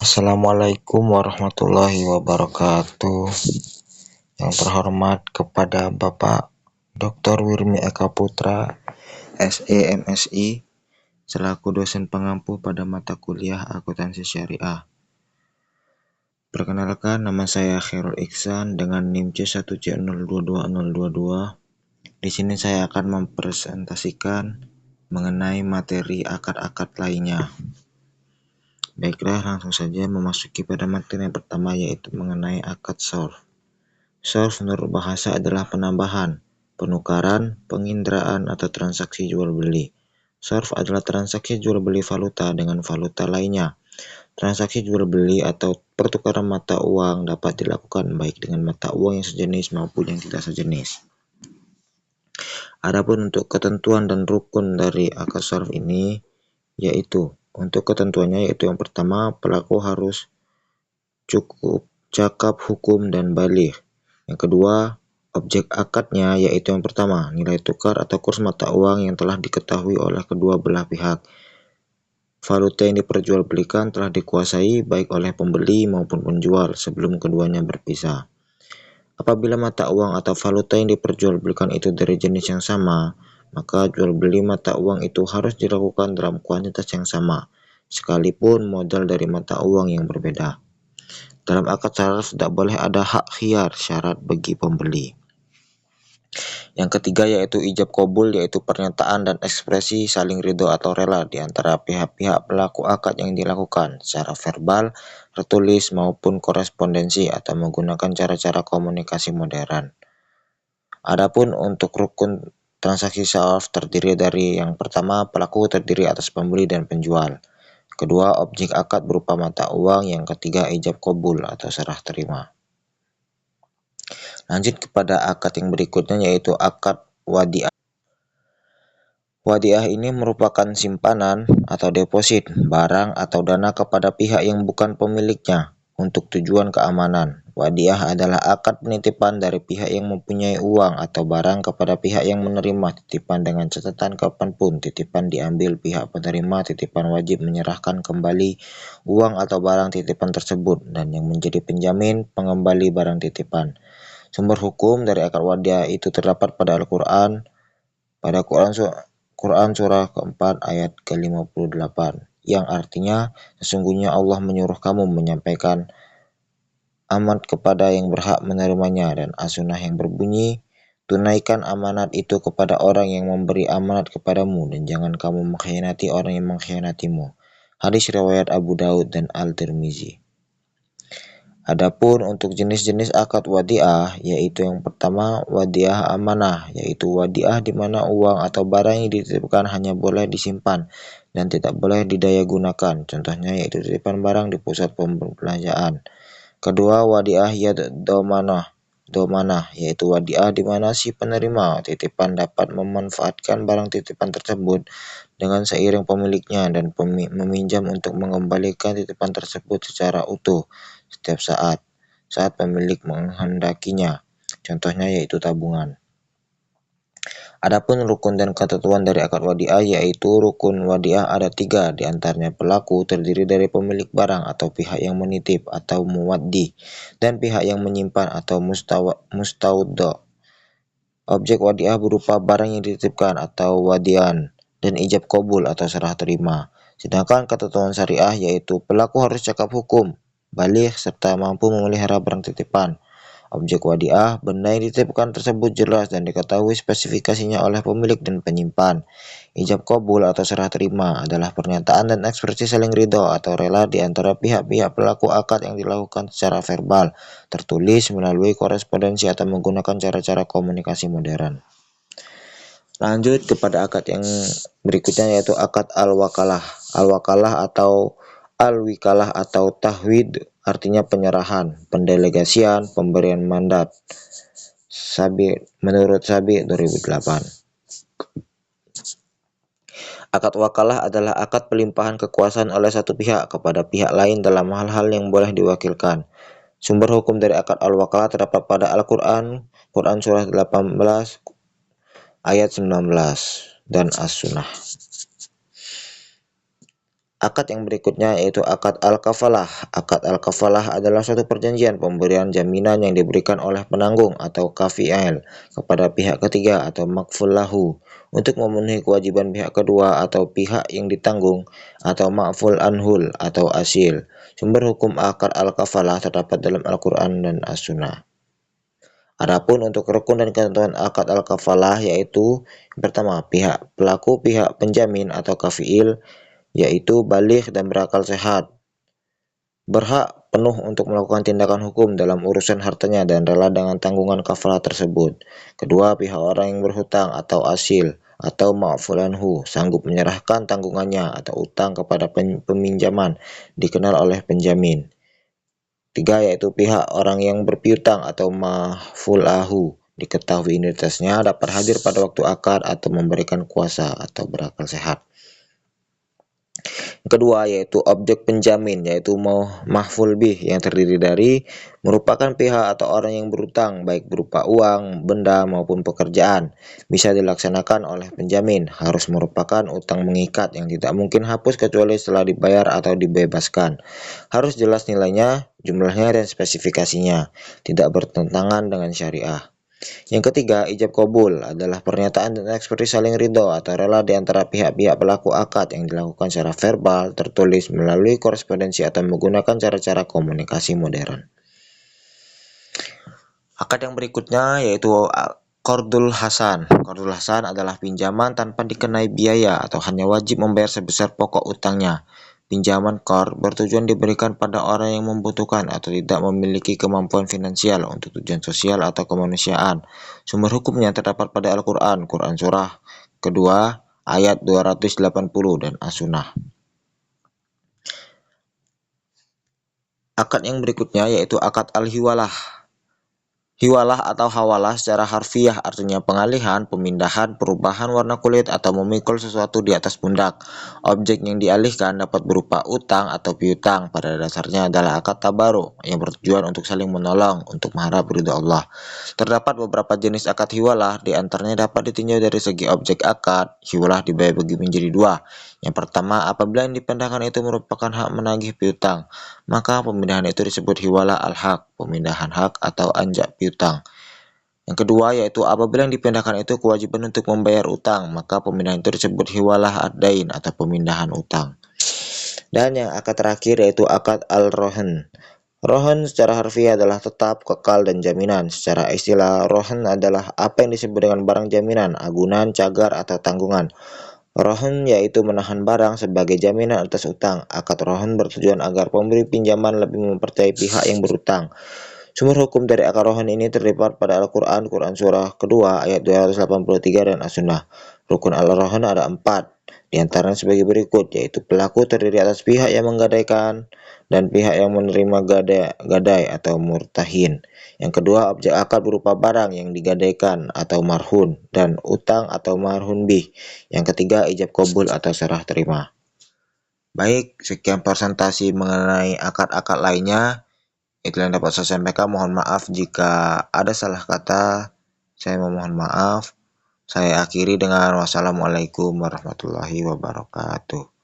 Assalamualaikum warahmatullahi wabarakatuh. Yang terhormat kepada Bapak Dr. Wirmi Eka Putra, SE MSI, selaku dosen pengampu pada mata kuliah Akuntansi Syariah. Perkenalkan, nama saya Khairul Iksan dengan NIM C1C022022. Di sini saya akan mempresentasikan mengenai materi akad-akad lainnya. Baiklah, langsung saja memasuki pada materi yang pertama, yaitu mengenai akad shorf. Shorf menurut bahasa adalah penambahan, penukaran, penginderaan atau transaksi jual beli. Shorf adalah transaksi jual beli valuta dengan valuta lainnya. Transaksi jual beli atau pertukaran mata uang dapat dilakukan baik dengan mata uang yang sejenis maupun yang tidak sejenis. Adapun untuk ketentuan dan rukun dari akad shorf ini, yaitu untuk ketentuannya yaitu yang pertama, pelaku harus cukup cakap hukum dan baligh. Yang kedua, objek akadnya yaitu yang pertama, nilai tukar atau kurs mata uang yang telah diketahui oleh kedua belah pihak. Valuta yang diperjualbelikan telah dikuasai baik oleh pembeli maupun penjual sebelum keduanya berpisah. Apabila mata uang atau valuta yang diperjualbelikan itu dari jenis yang sama, maka jual beli mata uang itu harus dilakukan dalam kuantitas yang sama, sekalipun modal dari mata uang yang berbeda. Dalam akad shorf tidak boleh ada hak khiyar syarat bagi pembeli. Yang ketiga yaitu ijab qabul, yaitu pernyataan dan ekspresi saling ridho atau rela di antara pihak-pihak pelaku akad yang dilakukan secara verbal, tertulis maupun korespondensi atau menggunakan cara-cara komunikasi modern. Adapun untuk rukun transaksi shorf terdiri dari yang pertama, pelaku terdiri atas pembeli dan penjual. Kedua, objek akad berupa mata uang. Yang ketiga, ijab qabul atau serah terima. Lanjut kepada akad yang berikutnya yaitu akad wadiah. Wadiah ini merupakan simpanan atau deposit barang atau dana kepada pihak yang bukan pemiliknya untuk tujuan keamanan. Wadiah adalah akad penitipan dari pihak yang mempunyai uang atau barang kepada pihak yang menerima titipan dengan catatan kapanpun titipan diambil, pihak penerima titipan wajib menyerahkan kembali uang atau barang titipan tersebut dan yang menjadi penjamin pengembali barang titipan. Sumber hukum dari akad wadiah itu terdapat pada Al-Quran, pada Quran surah keempat ayat ke-58, yang artinya sesungguhnya Allah menyuruh kamu menyampaikan amanat kepada yang berhak menerimanya, dan as-sunnah yang berbunyi, tunaikan amanat itu kepada orang yang memberi amanat kepadamu dan jangan kamu mengkhianati orang yang mengkhianatimu. Hadis riwayat Abu Daud dan Al-Tirmizi. Adapun untuk jenis-jenis akad wadiah, yaitu yang pertama wadiah amanah, yaitu wadiah di mana uang atau barang yang dititipkan hanya boleh disimpan dan tidak boleh didaya gunakan. Contohnya yaitu titipan barang di pusat perbelanjaan. Kedua, wadiah domanah, yaitu wadiah di mana si penerima titipan dapat memanfaatkan barang titipan tersebut dengan seiring pemiliknya dan meminjam untuk mengembalikan titipan tersebut secara utuh setiap saat pemilik menghendakinya. Contohnya yaitu tabungan. Adapun rukun dan ketentuan dari akad wadiah, yaitu rukun wadiah ada 3, diantaranya pelaku terdiri dari pemilik barang atau pihak yang menitip atau muwaddi dan pihak yang menyimpan atau mustauda. Objek wadiah berupa barang yang dititipkan atau wadian dan ijab qabul atau serah terima. Sedangkan ketentuan syariah yaitu pelaku harus cakap hukum, baligh serta mampu memelihara barang titipan. Objek wadiah, benda yang dititipkan tersebut jelas dan diketahui spesifikasinya oleh pemilik dan penyimpan. Ijab qabul atau serah terima adalah pernyataan dan ekspresi saling ridho atau rela di antara pihak-pihak pelaku akad yang dilakukan secara verbal, tertulis, melalui korespondensi atau menggunakan cara-cara komunikasi modern. Lanjut kepada akad yang berikutnya yaitu akad al-wakalah. Al-wakalah atau al-wikalah atau tahwid artinya penyerahan, pendelegasian, pemberian mandat. Menurut Sabi 2008. Akad wakalah adalah akad pelimpahan kekuasaan oleh satu pihak kepada pihak lain dalam hal-hal yang boleh diwakilkan. Sumber hukum dari akad al-wakalah terdapat pada Al-Quran, Quran surah 18 ayat 19 dan as-sunnah. Akad yang berikutnya yaitu akad al-kafalah. Akad al-kafalah adalah suatu perjanjian pemberian jaminan yang diberikan oleh penanggung atau kafiil kepada pihak ketiga atau makful lahu untuk memenuhi kewajiban pihak kedua atau pihak yang ditanggung atau makful anhul atau asil. Sumber hukum akad al-kafalah terdapat dalam Al-Quran dan As-Sunnah. Adapun untuk rukun dan ketentuan akad al-kafalah yaitu yang pertama, pelaku pihak penjamin atau kafiil yaitu baligh dan berakal sehat, berhak penuh untuk melakukan tindakan hukum dalam urusan hartanya dan rela dengan tanggungan kafalah tersebut. Kedua, pihak orang yang berhutang atau asil atau ma'ful anhu sanggup menyerahkan tanggungannya atau utang kepada peminjaman dikenal oleh penjamin. Tiga, yaitu pihak orang yang berpiutang atau ma'ful anhu diketahui identitasnya dapat hadir pada waktu akad atau memberikan kuasa atau berakal sehat. Kedua yaitu objek penjamin yaitu mahful bih yang terdiri dari merupakan pihak atau orang yang berutang baik berupa uang, benda maupun pekerjaan. Bisa dilaksanakan oleh penjamin, harus merupakan utang mengikat yang tidak mungkin hapus kecuali setelah dibayar atau dibebaskan. Harus jelas nilainya, jumlahnya dan spesifikasinya, tidak bertentangan dengan syariah. Yang ketiga, ijab kabul adalah pernyataan dan ekspresi saling ridho atau rela di antara pihak-pihak pelaku akad yang dilakukan secara verbal, tertulis, melalui korespondensi atau menggunakan cara-cara komunikasi modern. Akad yang berikutnya yaitu qardul hasan. Qardul hasan adalah pinjaman tanpa dikenai biaya atau hanya wajib membayar sebesar pokok utangnya. Pinjaman qard bertujuan diberikan pada orang yang membutuhkan atau tidak memiliki kemampuan finansial untuk tujuan sosial atau kemanusiaan. Sumber hukumnya terdapat pada Al-Quran, Quran Surah kedua, ayat 280 dan As-Sunnah. Akad yang berikutnya yaitu akad al-hiwalah. Hiwalah atau hawalah secara harfiah artinya pengalihan, pemindahan, perubahan warna kulit atau memikul sesuatu di atas pundak. Objek yang dialihkan dapat berupa utang atau piutang. Pada dasarnya adalah akad tabaruk yang bertujuan untuk saling menolong untuk mengharap ridha Allah. Terdapat beberapa jenis akad hiwalah, di antaranya dapat ditinjau dari segi objek akad. Hiwalah dibagi menjadi dua. Yang pertama, apabila yang dipindahkan itu merupakan hak menagih piutang, maka pemindahan itu disebut hiwalah al-haq, pemindahan hak atau anjak piutang. Yang kedua yaitu apabila yang dipindahkan itu kewajiban untuk membayar utang, maka pemindahan itu disebut hiwalah ad-dain atau pemindahan utang. Dan yang akad terakhir yaitu akad al-rohan. Rohan secara harfiah adalah tetap, kekal, dan jaminan. Secara istilah, rohan adalah apa yang disebut dengan barang jaminan, agunan, cagar, atau tanggungan. Rohan yaitu menahan barang sebagai jaminan atas utang. Akad rohan bertujuan agar pemberi pinjaman lebih mempercayai pihak yang berutang. Sumber hukum dari akad rohan ini terdapat pada Al-Quran, Quran Surah kedua, ayat 283 dan As-Sunnah. Rukun al-rohan ada 4, di antaranya sebagai berikut, yaitu pelaku terdiri atas pihak yang menggadaikan dan pihak yang menerima gadai atau murtahin. Yang kedua, objek akad berupa barang yang digadaikan atau marhun dan utang atau marhun bih. Yang ketiga, ijab kabul atau serah terima. Baik, sekian presentasi mengenai akad-akad lainnya. Itu yang dapat saya sampaikan. Mohon maaf jika ada salah kata. Saya memohon maaf. Saya akhiri dengan wassalamualaikum warahmatullahi wabarakatuh.